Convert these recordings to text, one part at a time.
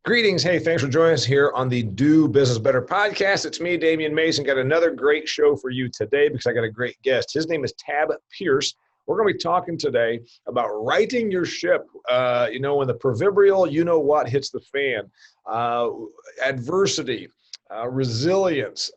Greetings. Hey, thanks for joining us here on the Do Business Better podcast. It's me, Damian Mason. Got another great show for you today because I got a great guest. His name is Tab Pierce. We're going to be talking today about righting your ship. When the proverbial you-know-what hits the fan, adversity, resilience,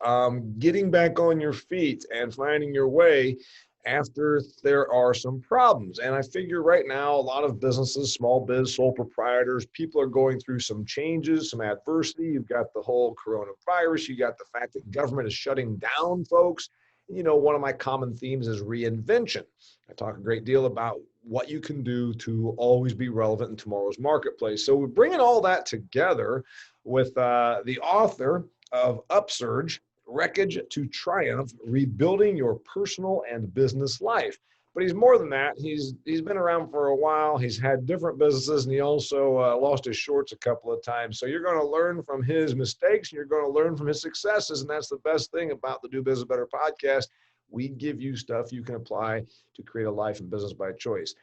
getting back on your feet and finding your way after there are some problems. And I figure right now, a lot of businesses, small biz, sole proprietors, people are going through some changes, some adversity. You've got the whole coronavirus. You got the fact that government is shutting down folks. One of my common themes is reinvention. I talk a great deal about what you can do to always be relevant in tomorrow's marketplace. So we're bringing all that together with the author of Upsurge, Wreckage to Triumph, Rebuilding Your Personal and Business Life. But he's more than that. He's been around for a while. He's had different businesses, and he also lost his shorts a couple of times. So you're going to learn from his mistakes, and you're going to learn from his successes, and that's the best thing about the Do Business Better podcast. We give you stuff you can apply to create a life and business by choice.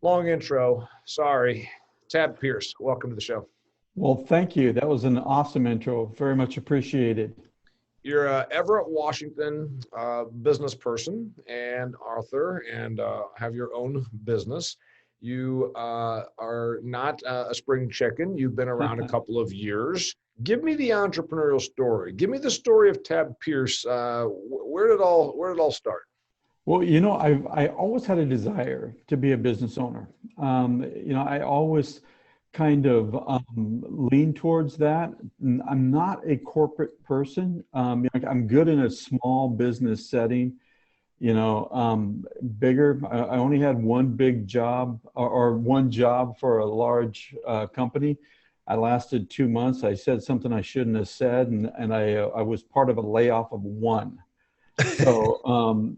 Long intro. Sorry. Tab Pierce, welcome to the show. Well, thank you. That was an awesome intro. Very much appreciated. You're a Everett, Washington business person and author and have your own business. You are not a spring chicken. You've been around a couple of years. Give me the entrepreneurial story. Give me the story of Tab Pierce. Where did it all start? Well, I always had a desire to be a business owner. I always kind of lean towards that. I'm not a corporate person. I'm good in a small business setting, bigger. I only had one big job or one job for a large company. I lasted 2 months. I said something I shouldn't have said, and I was part of a layoff of one. So,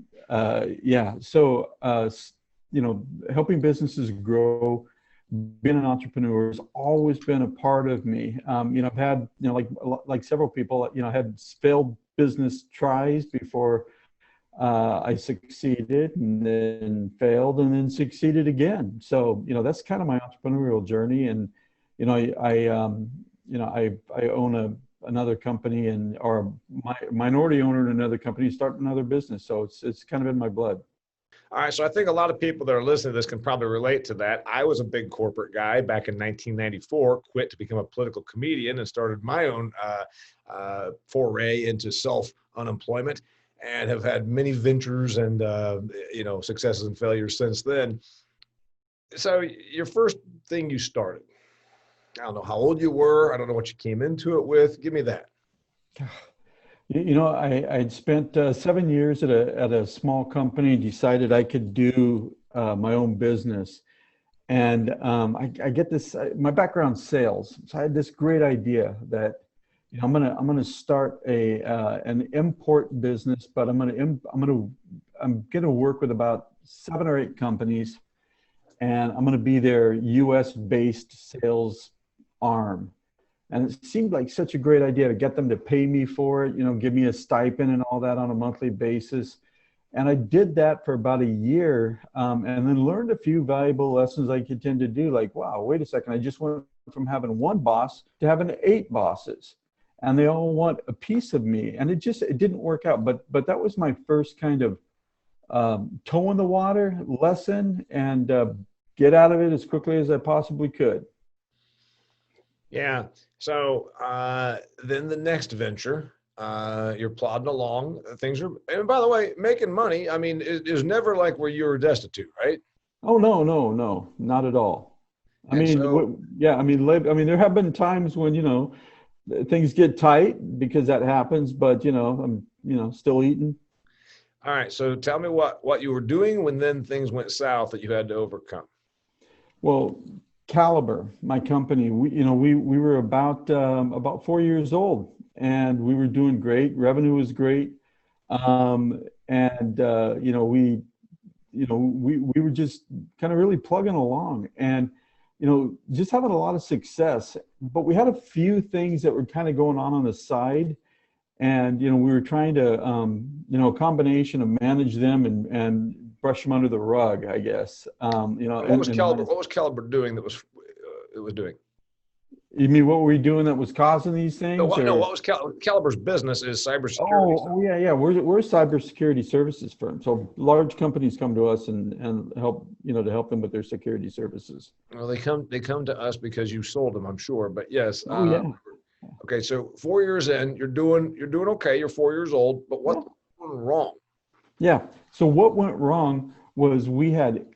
helping businesses grow, being an entrepreneur has always been a part of me. I've had, like several people, I had failed business tries before I succeeded, and then failed, and then succeeded again. So, that's kind of my entrepreneurial journey. And, I own another company or my minority owner in another company, start another business. So it's kind of in my blood. All right, so I think a lot of people that are listening to this can probably relate to that. I was a big corporate guy back in 1994, quit to become a political comedian and started my own foray into self-unemployment and have had many ventures and, successes and failures since then. So your first thing you started, I don't know how old you were. I don't know what you came into it with. Give me that. I'd spent 7 years at a small company, decided I could do my own business. And I get this, my background's sales. So I had this great idea that I'm gonna start an import business, but I'm gonna work with about 7 or 8 companies, and I'm gonna be their US based sales arm. And it seemed like such a great idea to get them to pay me for it, give me a stipend and all that on a monthly basis. And I did that for about a year, and then learned a few valuable lessons I continue to do. Like, wow, wait a second. I just went from having one boss to having 8 bosses, and they all want a piece of me. And it didn't work out. But that was my first kind of toe in the water lesson, and get out of it as quickly as I possibly could. Yeah. So then the next venture, you're plodding along. And by the way, making money, I mean, it was never like where you were destitute, right? Oh, no, not at all. There have been times when, things get tight because that happens, but, I'm, still eating. All right. So tell me what you were doing when then things went south that you had to overcome. Well, Caliber, my company, we were about 4 years old, and we were doing great. Revenue was great, we were just kind of really plugging along, and just having a lot of success. But we had a few things that were kind of going on the side, and we were trying to a combination of manage them and brush them under the rug, I guess. What was Caliber doing that was doing? You mean what were we doing that was causing these things, No, or? what was Caliber's business is cybersecurity stuff. Oh, yeah, yeah. We're a cybersecurity services firm. So large companies come to us and help, to help them with their security services. Well, they come to us because you sold them, I'm sure. But yes, Oh, yeah. okay. So 4 years in, you're doing okay. You're 4 years old, but what Yeah. went wrong? Yeah. So what went wrong was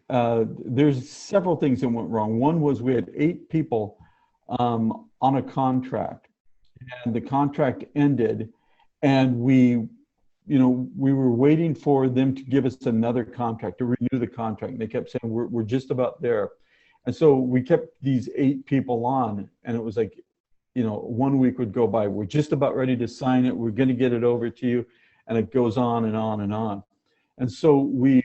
there's several things that went wrong. One was we had 8 people on a contract, and the contract ended, and we were waiting for them to give us another contract, to renew the contract. And they kept saying, we're just about there. And so we kept these 8 people on, and it was like, 1 week would go by. We're just about ready to sign it. We're going to get it over to you. And it goes on and on and on. And so we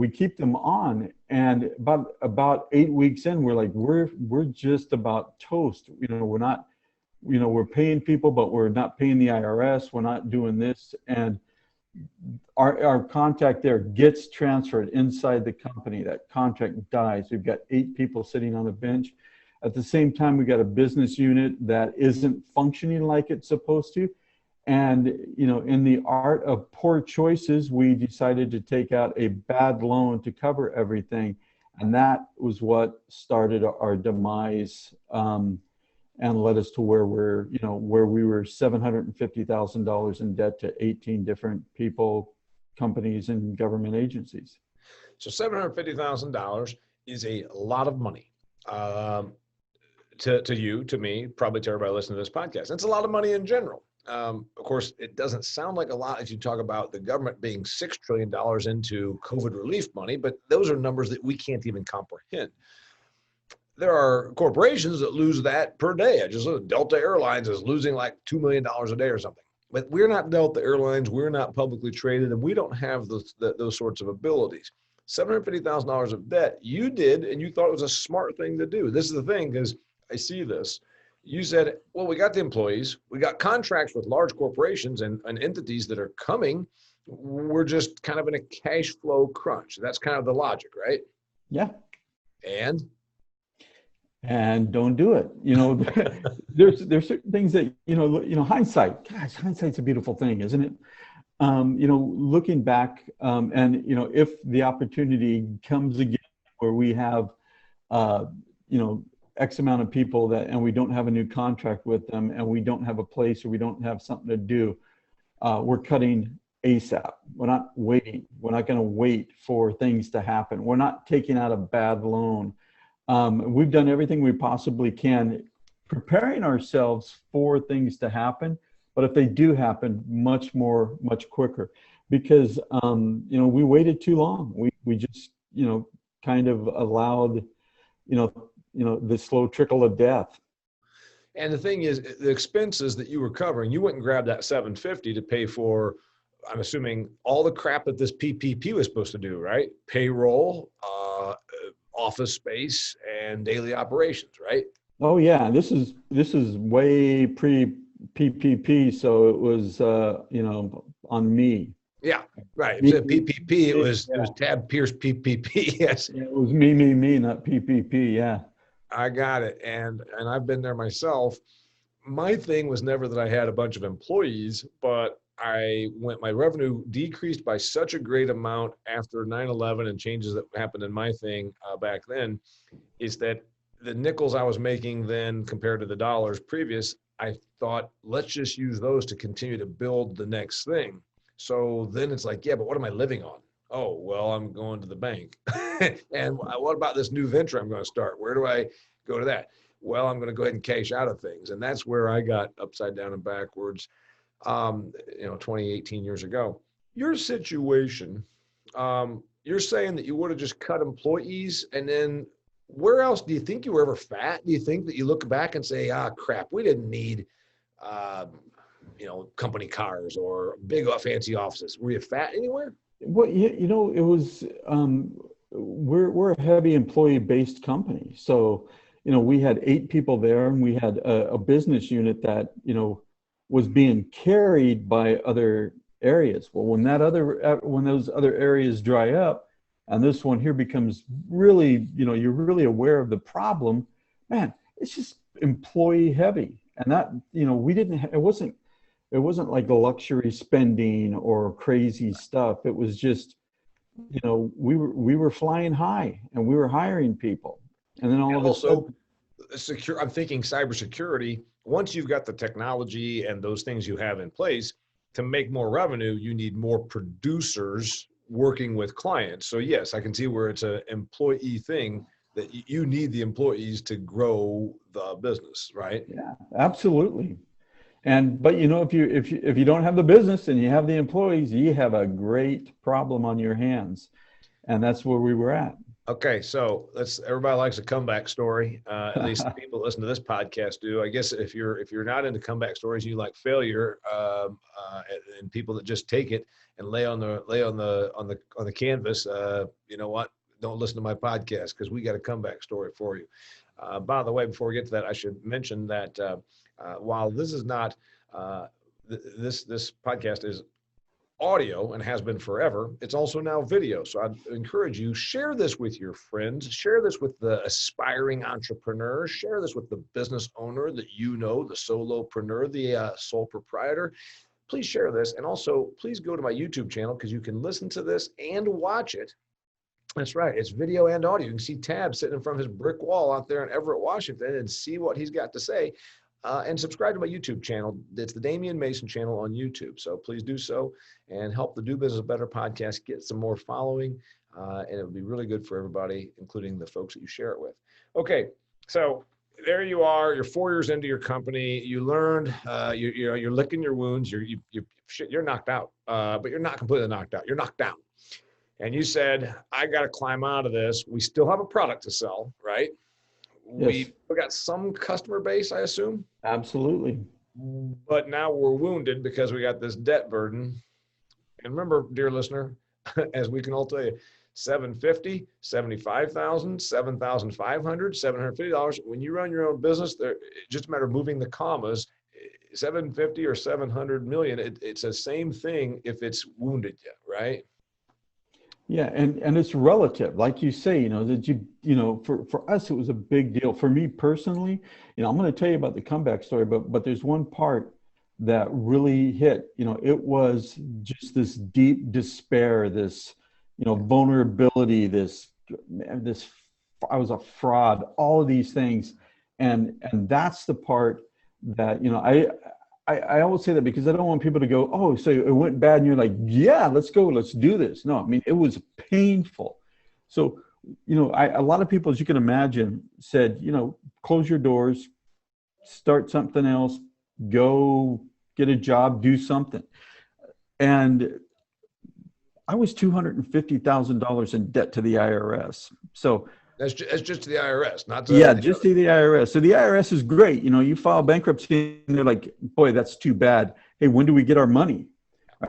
keep them on, and about 8 weeks in, we're like, we're just about toast. We're not, we're paying people, but we're not paying the IRS. We're not doing this. And our contact there gets transferred inside the company. That contract dies. We've got 8 people sitting on a bench. At the same time, we got a business unit that isn't functioning like it's supposed to. And, in the art of poor choices, we decided to take out a bad loan to cover everything. And that was what started our demise, and led us to where where we were $750,000 in debt to 18 different people, companies, and government agencies. So $750,000 is a lot of money. To you, to me, probably to everybody listening to this podcast. It's a lot of money in general. Of course, it doesn't sound like a lot if you talk about the government being $6 trillion into COVID relief money, but those are numbers that we can't even comprehend. There are corporations that lose that per day. I just looked, Delta Airlines is losing like $2 million a day or something. But we're not Delta Airlines. We're not publicly traded, and we don't have those sorts of abilities. $750,000 of debt you did, and you thought it was a smart thing to do. This is the thing, because I see this. You said, well, we got the employees, we got contracts with large corporations and entities that are coming. We're just kind of in a cash flow crunch. That's kind of the logic, right? Yeah. And don't do it. There's certain things that, hindsight, gosh, hindsight's a beautiful thing, isn't it? Looking back, and, if the opportunity comes again where we have, X amount of people and we don't have a new contract with them, and we don't have a place, or we don't have something to do, we're cutting ASAP. We're not waiting. We're not going to wait for things to happen. We're not taking out a bad loan. We've done everything we possibly can, preparing ourselves for things to happen. But if they do happen, much quicker, because, we waited too long. We just, kind of allowed, the slow trickle of death. the thing is, the expenses that you were covering, you went and grabbed that 750 to pay for, I'm assuming, all the crap that this PPP was supposed to do, right? Payroll, office space, and daily operations, right? Oh yeah, this is way pre PPP, so it was on me. Yeah, right. It Me, said PPP. It was yeah. Tab Pierce PPP. Yes, Yeah, it was me, not PPP. Yeah. I got it. And I've been there myself. My thing was never that I had a bunch of employees, but my revenue decreased by such a great amount after 9/11 and changes that happened in my thing back then, is that the nickels I was making then compared to the dollars previous, I thought, let's just use those to continue to build the next thing. So then it's like, yeah, but what am I living on? Oh, well, I'm going to the bank. And what about this new venture I'm going to start? Where do I go to that? Well, I'm going to go ahead and cash out of things. And that's where I got upside down and backwards, 18 years ago. Your situation, you're saying that you would have just cut employees, and then where else do you think you were ever fat? Do you think that you look back and say, crap, we didn't need, company cars or big fancy offices? Were you fat anywhere? Well, it was, we're a heavy employee-based company. So, we had 8 people there, and we had a business unit that, was being carried by other areas. Well, when those other areas dry up, and this one here becomes really, you're really aware of the problem, man, employee heavy. And that, we didn't, it wasn't like luxury spending or crazy stuff. It was just, we were flying high and we were hiring people. And then all And of a also, sudden, I'm thinking cybersecurity. Once you've got the technology and those things you have in place, to make more revenue, you need more producers working with clients. So yes, I can see where it's an employee thing, that you need the employees to grow the business, right? yeah, absolutely. But if you don't have the business and you have the employees, you have a great problem on your hands. And that's where we were at. Okay, so everybody likes a comeback story. At least people that listen to this podcast do. I guess if you're not into comeback stories, you like failure, and people that just take it and lay on the canvas. You know what? Don't listen to my podcast, because we got a comeback story for you. By the way, before we get to that, I should mention that while this is not this podcast is audio and has been forever, it's also now video. So I'd encourage you, share this with your friends, share this with the aspiring entrepreneur, share this with the business owner that the solopreneur, the sole proprietor. Please share this. And also, please go to my YouTube channel, because you can listen to this and watch it. That's right. It's video and audio. You can see Tab sitting in front of his brick wall out there in Everett, Washington, and see what he's got to say. And subscribe to my YouTube channel. It's the Damian Mason channel on YouTube. So please do so and help the Do Business Better podcast get some more following. And it would be really good for everybody, including the folks that you share it with. Okay, so there you are. You're 4 years into your company. You learned. You're licking your wounds. You're knocked out, but you're not completely knocked out. You're knocked down. And you said, I got to climb out of this. We still have a product to sell, right? Yes. We got some customer base, I assume. Absolutely. But now we're wounded because we got this debt burden. And remember, dear listener, as we can all tell you, $750, $75,000, $7,500, $750. When you run your own business, it's just a matter of moving the commas. 750 or 700 million, it's the same thing if it's wounded you, right? Yeah, and it's relative, like you say, that for us it was a big deal. For me personally, I'm going to tell you about the comeback story, but there's one part that really hit. It was just this deep despair, this vulnerability, this I was a fraud, all of these things, and that's the part that I always say that because I don't want people to go, oh, so it went bad. And you're like, yeah, let's go. Let's do this. No, I mean, it was painful. So, a lot of people, as you can imagine, said, close your doors, start something else, go get a job, do something. And I was $250,000 in debt to the IRS. So that's just to the IRS, not to just to the IRS. So the IRS is great. You file bankruptcy and they're like, boy, that's too bad. Hey, when do we get our money?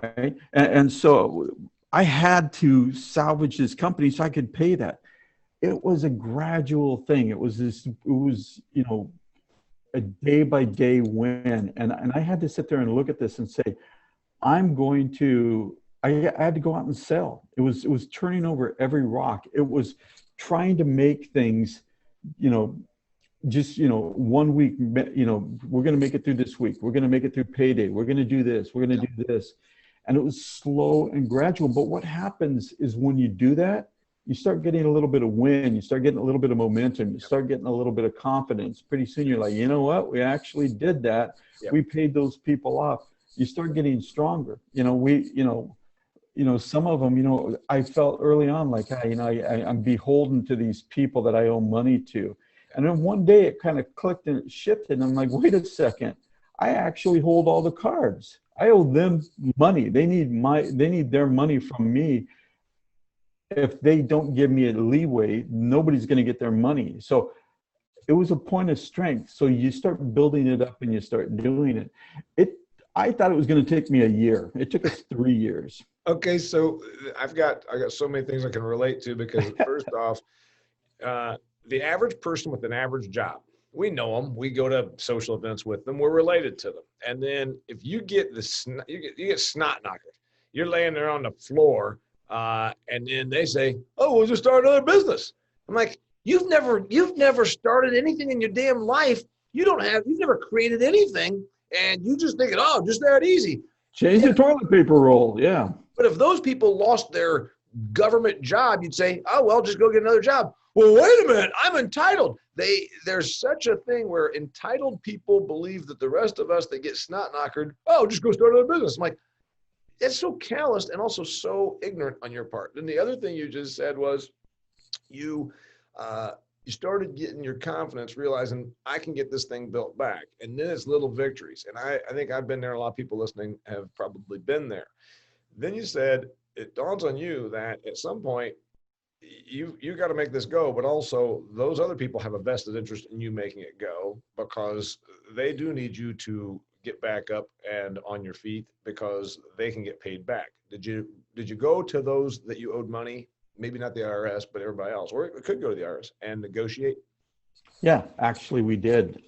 Right. And so I had to salvage this company so I could pay that. It was a gradual thing. It was a day by day win. And I had to sit there and look at this and say, I had to go out and sell. It was turning over every rock. It was trying to make things, 1 week, we're going to make it through this week. We're going to make it through payday. We're going to do this. We're going to do this. And it was slow and gradual. But what happens is when you do that, you start getting a little bit of win. You start getting a little bit of momentum. You start getting a little bit of confidence. Pretty soon you're like, you know what? We actually did that. Yep. We paid those people off. You start getting stronger. Some of them, I felt early on like, I'm beholden to these people that I owe money to. And then one day it kind of clicked and it shifted. And I'm like, wait a second, I actually hold all the cards. I owe them money. They need their money from me. If they don't give me a leeway, nobody's going to get their money. So it was a point of strength. So you start building it up and you start doing it. I thought it was going to take me a year. It took us 3 years. Okay, so I got so many things I can relate to, because first off, the average person with an average job, we know them. We go to social events with them. We're related to them. And then if you get you get snot knockers, you're laying there on the floor, and then they say, "Oh, we'll just start another business." I'm like, "You've never started anything in your damn life. you've never created anything, and you just thinking, oh, just that easy. Change the toilet paper roll. Yeah. But if those people lost their government job, you'd say, oh, well, just go get another job. Well, wait a minute, I'm entitled. There's such a thing where entitled people believe that the rest of us that get snot knockered, oh, just go start another business. I'm like, it's so calloused and also so ignorant on your part. And the other thing you just said was you started getting your confidence, realizing I can get this thing built back. And then it's little victories. And I think I've been there. A lot of people listening have probably been there. Then you said, it dawns on you that at some point, you got to make this go, but also those other people have a vested interest in you making it go, because they do need you to get back up and on your feet, because they can get paid back. Did you go to those that you owed money, maybe not the IRS, but everybody else, or it could go to the IRS and negotiate? Yeah, actually we did.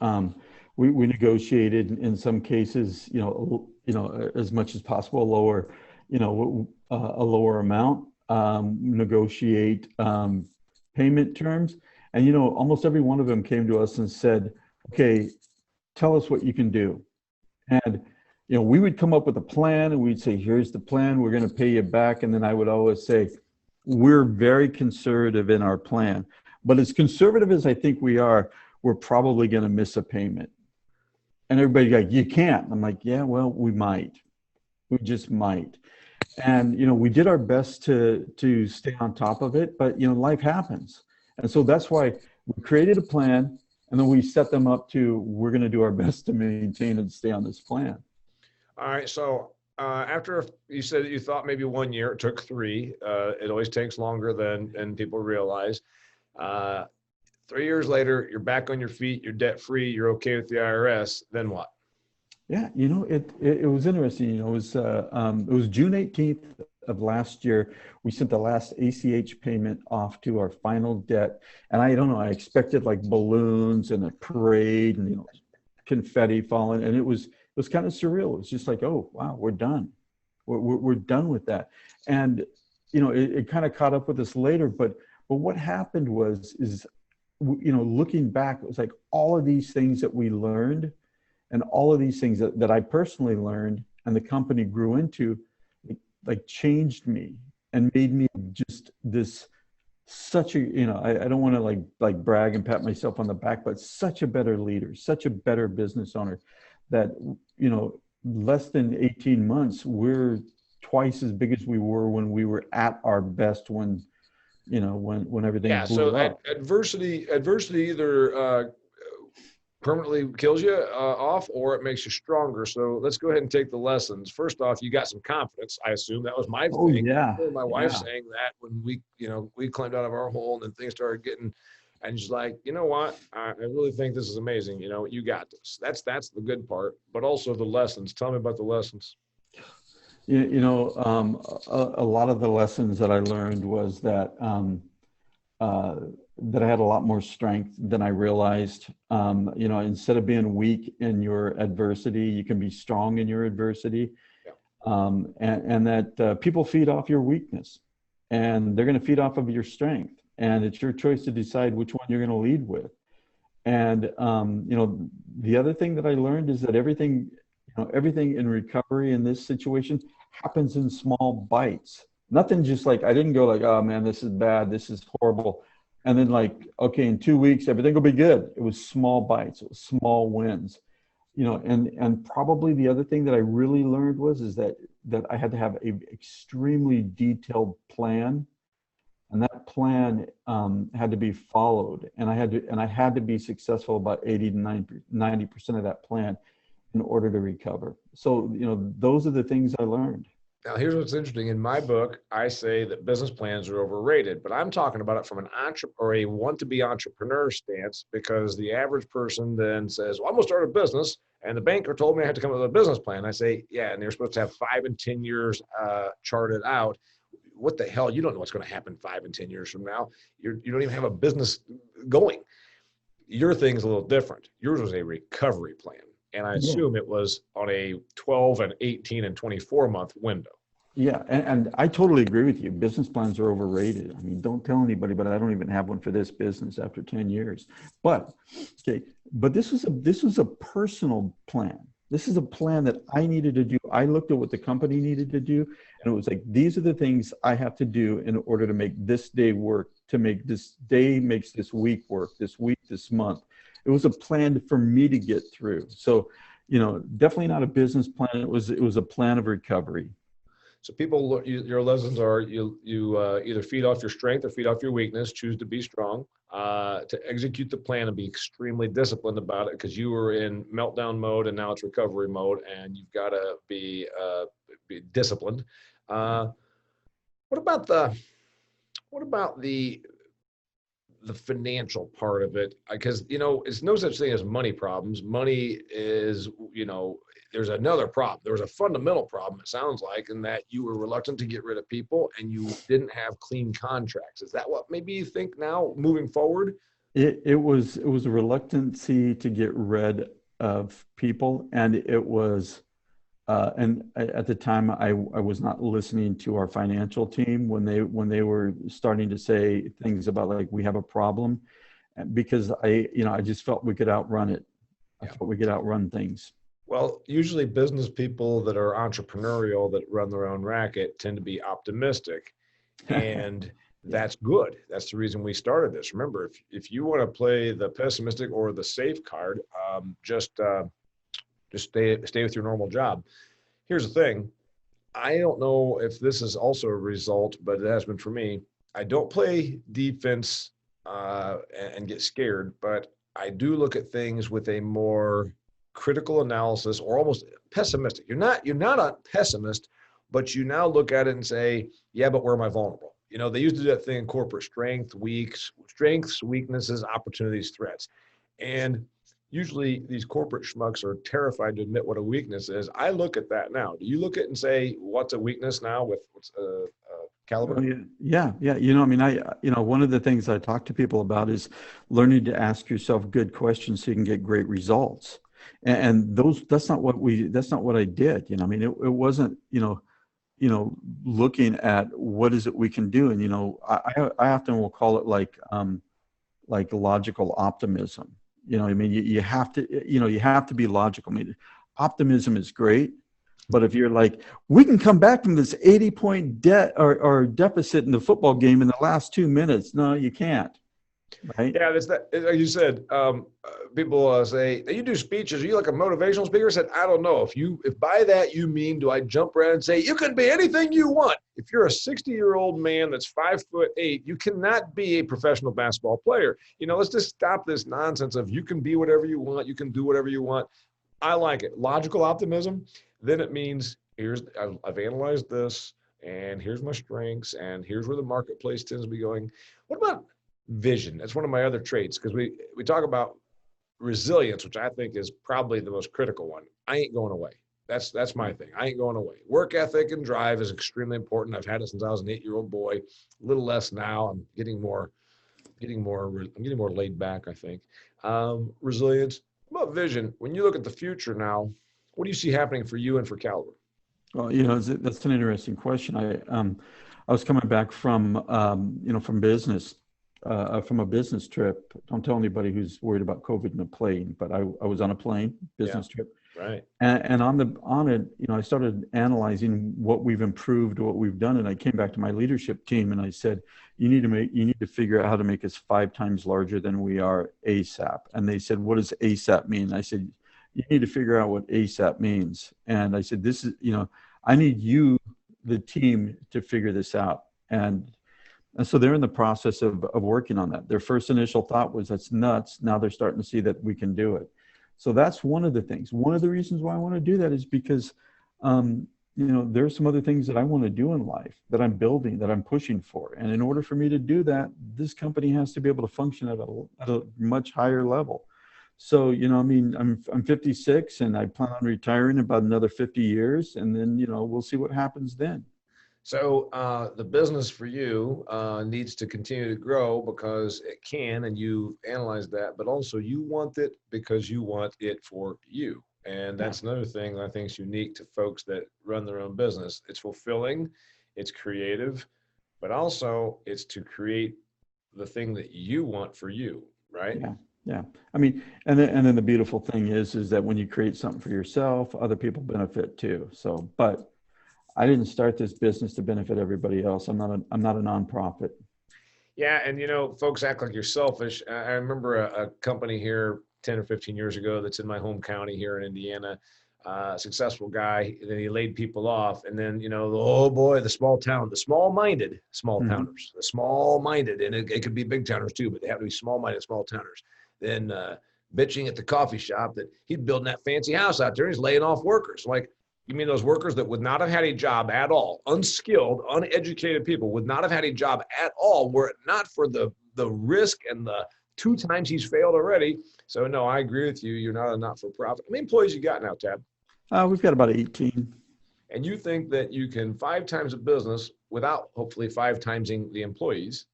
We negotiated in some cases, as much as possible, a lower amount, negotiate payment terms. And, almost every one of them came to us and said, okay, tell us what you can do. And, we would come up with a plan and we'd say, here's the plan, we're going to pay you back. And then I would always say, we're very conservative in our plan, but as conservative as I think we are, we're probably going to miss a payment. And everybody's like, you can't. I'm like, yeah, well, we might. We just might. And, we did our best to stay on top of it, but, life happens. And so that's why we created a plan, and then we set them up to, we're going to do our best to maintain and stay on this plan. All right. So after you said that you thought maybe 1 year, it took 3. It always takes longer than people realize. 3 years later, you're back on your feet, you're debt free, you're okay with the IRS. Then what? Yeah, it was interesting. It was June 18th of last year. We sent the last ACH payment off to our final debt, and I don't know. I expected like balloons and a parade and confetti falling, and it was kind of surreal. It was just like, oh wow, we're done. We're done with that. And it kind of caught up with us later. But what happened is looking back, it was like all of these things that we learned. And all of these things that I personally learned and the company grew into, like changed me and made me just such a, I don't want to like brag and pat myself on the back, but such a better leader, such a better business owner that, less than 18 months, we're twice as big as we were when we were at our best when everything blew up. Adversity either, permanently kills you off, or it makes you stronger. So let's go ahead and take the lessons. First off, you got some confidence. I assume that was my thing. Oh yeah. My wife saying that when we climbed out of our hole and then things started getting, and she's like, you know what? I really think this is amazing. You got this. That's the good part, but also the lessons. Tell me about the lessons. A lot of the lessons that I learned was that that I had a lot more strength than I realized. Instead of being weak in your adversity, you can be strong in your adversity. Yeah. And that people feed off your weakness, and they're going to feed off of your strength. And it's your choice to decide which one you're going to lead with. And, the other thing that I learned is that everything in recovery in this situation happens in small bites. Nothing just like, I didn't go like, oh man, this is bad, this is horrible. And then like, okay, in 2 weeks, everything will be good. It was small bites, it was small wins, and probably the other thing that I really learned is that I had to have a extremely detailed plan, and that plan had to be followed. And I had to be successful about 80 to 90% of that plan in order to recover. So, those are the things I learned. Now, here's what's interesting. In my book, I say that business plans are overrated, but I'm talking about it from an a want-to-be entrepreneur stance, because the average person then says, well, I'm going to start a business, and the banker told me I had to come up with a business plan. I say, yeah, and they're supposed to have 5 and 10 years charted out. What the hell? You don't know what's going to happen 5 and 10 years from now. You don't even have a business going. Your thing's a little different. Yours was a recovery plan. And I assume it was on a 12 and 18 and 24 month window. Yeah, and I totally agree with you. Business plans are overrated. I mean, don't tell anybody, but I don't even have one for this business after 10 years. But, okay, But this was a personal plan. This is a plan that I needed to do. I looked at what the company needed to do, and it was like, these are the things I have to do in order to make this day work, to make this day makes this week work, this week, this month. It was a plan for me to get through. So, definitely not a business plan. It was a plan of recovery. So people, your lessons are you either feed off your strength or feed off your weakness. Choose to be strong, to execute the plan and be extremely disciplined about it, because you were in meltdown mode and now it's recovery mode, and you've got to be disciplined. Uh, what about the financial part of it? Because it's no such thing as money problems. Money is, there's another problem. There was a fundamental problem, it sounds like, in that you were reluctant to get rid of people and you didn't have clean contracts. Is that what maybe you think now moving forward? It was a reluctancy to get rid of people, and it was at the time I was not listening to our financial team when they were starting to say things about, like, we have a problem, because I just felt we could outrun it. I felt we could outrun things. Well, usually business people that are entrepreneurial, that run their own racket, tend to be optimistic. And Yeah. that's good. That's the reason we started this. Remember, if you want to play the pessimistic or the safe card, just stay with your normal job. Here's the thing. I don't know if this is also a result, but it has been for me. I don't play defense and get scared, but I do look at things with a more critical analysis, or almost pessimistic. You're not a pessimist, but you now look at it and say, yeah, but where am I vulnerable? They used to do that thing in corporate: strengths, weaknesses, opportunities, threats. And usually these corporate schmucks are terrified to admit what a weakness is. I look at that now. Do you look at it and say, what's a weakness now with what's Oh, caliber? yeah, yeah, yeah. One of the things I talk to people about is learning to ask yourself good questions so you can get great results. And that's not what I did. It wasn't, looking at what is it we can do. And, I often will call it like logical optimism. You have to be logical. Optimism is great. But if you're like, we can come back from this 80-point debt or deficit in the football game in the last 2 minutes. No, you can't. Right. Yeah, that's that. Like you said, people say, you do speeches. Are you like a motivational speaker? I said, I don't know. If by that you mean, do I jump around and say, you can be anything you want? If you're a 60-year-old man that's 5'8", you cannot be a professional basketball player. Let's just stop this nonsense of you can be whatever you want. You can do whatever you want. I like it. Logical optimism. Then it means I've analyzed this, and here's my strengths, and here's where the marketplace tends to be going. What about vision? That's one of my other traits, because we talk about resilience, which I think is probably the most critical one. I ain't going away. That's my thing. I ain't going away. Work ethic and drive is extremely important. I've had it since I was an 8-year-old boy. A little less now. I'm getting more laid back, I think. Resilience. What about vision? When you look at the future now, what do you see happening for you and for Caliber? Well, that's an interesting question. I was coming back from from a business trip. Don't tell anybody who's worried about COVID in a plane, but I was on a plane, business trip. Right. And on it, I started analyzing what we've improved, what we've done. And I came back to my leadership team and I said, you need to figure out how to make us 5 times larger than we are ASAP. And they said, what does ASAP mean? I said, you need to figure out what ASAP means. And I said, this is, I need you, the team, to figure this out. And so they're in the process of working on that. Their first initial thought was, that's nuts. Now they're starting to see that we can do it. So that's one of the things. One of the reasons why I want to do that is because, there's some other things that I want to do in life that I'm building, that I'm pushing for. And in order for me to do that, this company has to be able to function at a much higher level. So, I'm 56 and I plan on retiring in about another 50 years. And then, we'll see what happens then. So the business for you needs to continue to grow because it can, and you analyze that, but also you want it because you want it for you. And that's another thing that I think is unique to folks that run their own business. It's fulfilling, it's creative, but also it's to create the thing that you want for you, right? Yeah. Yeah. I mean, and then the beautiful thing is that when you create something for yourself, other people benefit too. So, but I didn't start this business to benefit everybody else. I'm not a nonprofit. Yeah, and folks act like you're selfish. I remember a company here 10 or 15 years ago that's in my home county here in Indiana. Successful guy. Then he laid people off, and then oh boy, the small town, the small-minded small Mhm. towners, the small-minded, and it could be big towners too, but they have to be small-minded small towners. Then bitching at the coffee shop that he's building that fancy house out there. He's laying off workers. Like, you mean those workers that would not have had a job at all, unskilled, uneducated people would not have had a job at all were it not for the risk and the 2 times he's failed already. So no, I agree with you. You're not a not-for-profit. How many employees you got now, Tab? We've got about 18. And you think that you can 5 times a business without hopefully 5 timesing the employees.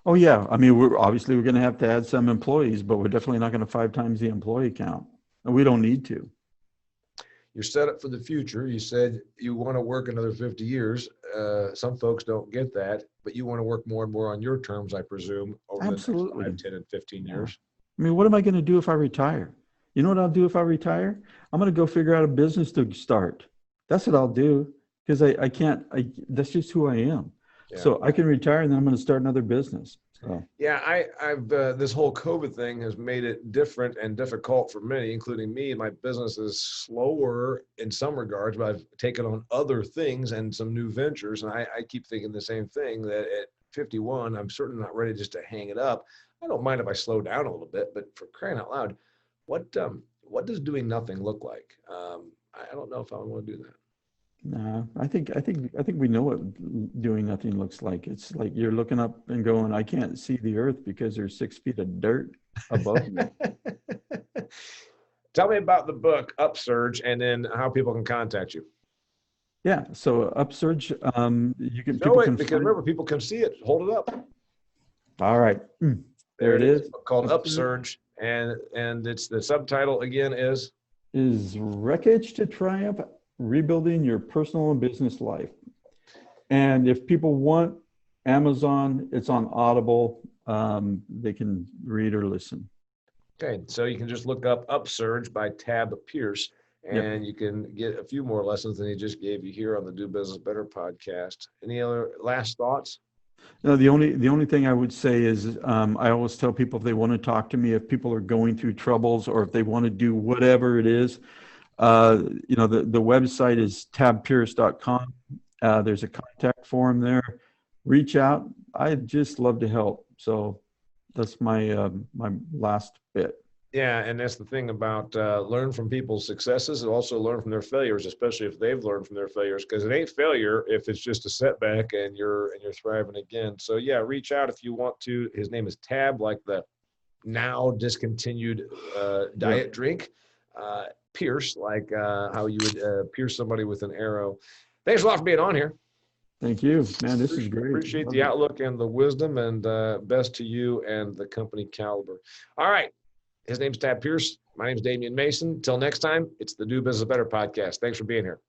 Oh yeah. I mean, we're going to have to add some employees, but we're definitely not going to 5 times the employee count. And we don't need to. You're set up for the future. You said you want to work another 50 years. Some folks don't get that, but you want to work more and more on your terms, I presume, over Absolutely. the next 5, 10, and 15 Yeah. years. I mean, what am I going to do if I retire? You know what I'll do if I retire? I'm going to go figure out a business to start. That's what I'll do because I can't, that's just who I am. Yeah. So I can retire and then I'm going to start another business. So. Yeah, I've this whole COVID thing has made it different and difficult for many, including me. My business is slower in some regards, but I've taken on other things and some new ventures. And I keep thinking the same thing, that at 51, I'm certainly not ready just to hang it up. I don't mind if I slow down a little bit, but for crying out loud, what does doing nothing look like? I don't know if I want to do that. No, I think we know what doing nothing looks like. It's like you're looking up and going, I can't see the earth because there's 6 feet of dirt above me. Tell me about the book Upsurge and then how people can contact you. Yeah. So Upsurge, you can Show people it can because find. remember, people can see it. Hold it up. All right. There it is. Called Upsurge Upsurge, and it's the subtitle again is Wreckage to Triumph: Rebuilding Your Personal and Business Life. And if people want Amazon, it's on Audible. They can read or listen. okay. So you can just look up Upsurge by Tab Pierce, and Yep. you can get a few more lessons than he just gave you here on the Do Business Better podcast. Any other last thoughts? No, the only thing I would say is I always tell people if they want to talk to me, if people are going through troubles or if they want to do whatever it is, the website is tabpierce.com. There's a contact form there. Reach out. I'd just love to help. So that's my last bit. Yeah, and that's the thing about learn from people's successes and also learn from their failures, especially if they've learned from their failures, because it ain't failure if it's just a setback and you're thriving again. So yeah, reach out if you want to. His name is Tab, like the now discontinued diet drink. Pierce, like how you would pierce somebody with an arrow. Thanks a lot for being on here. Thank you, man. This is great. Appreciate the outlook and the wisdom, and best to you and the company Caliber. All right. His name's Tab Pierce. My name's Damian Mason. Till next time, it's the Do Business Better podcast. Thanks for being here.